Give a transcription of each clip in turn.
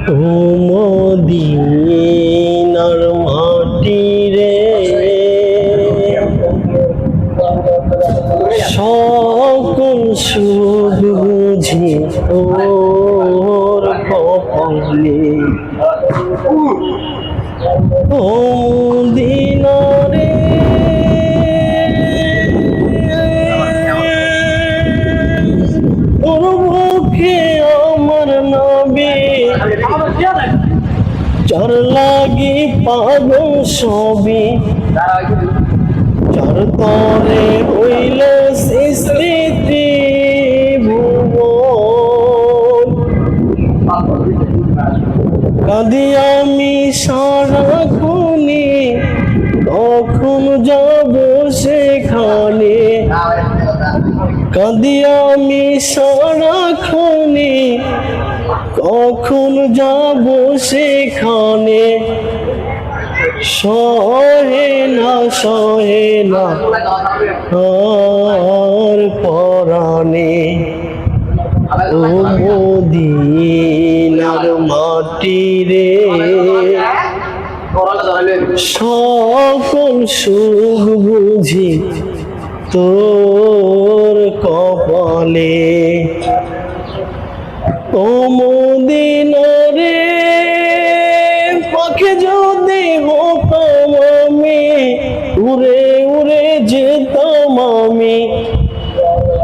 ও মদিনার মাটি রে, সকল সুখ বুঝি তোর কপালে। ও মদিনা রে, তোর বুকে আমার নবী, যার লাগি পাগল সবই, যার তরে হইল সৃষ্টি ভুবন। কাঁদি আমি সারাক্ষণে, কখন যাব সেখানে। কাঁদি আমি সারাক্ষণে, কখন যাব সেখানে। সহে না আর পরাণে। ও মদিনার মাটি রে, সকল সুখ বুঝি তোর কপালে। ও মদিনা রে, পাখি যদি হতাম আমি, উড়ে উড়ে যেতাম আমি,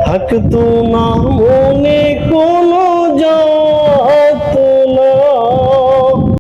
থাকতো না মনে কোনো জন।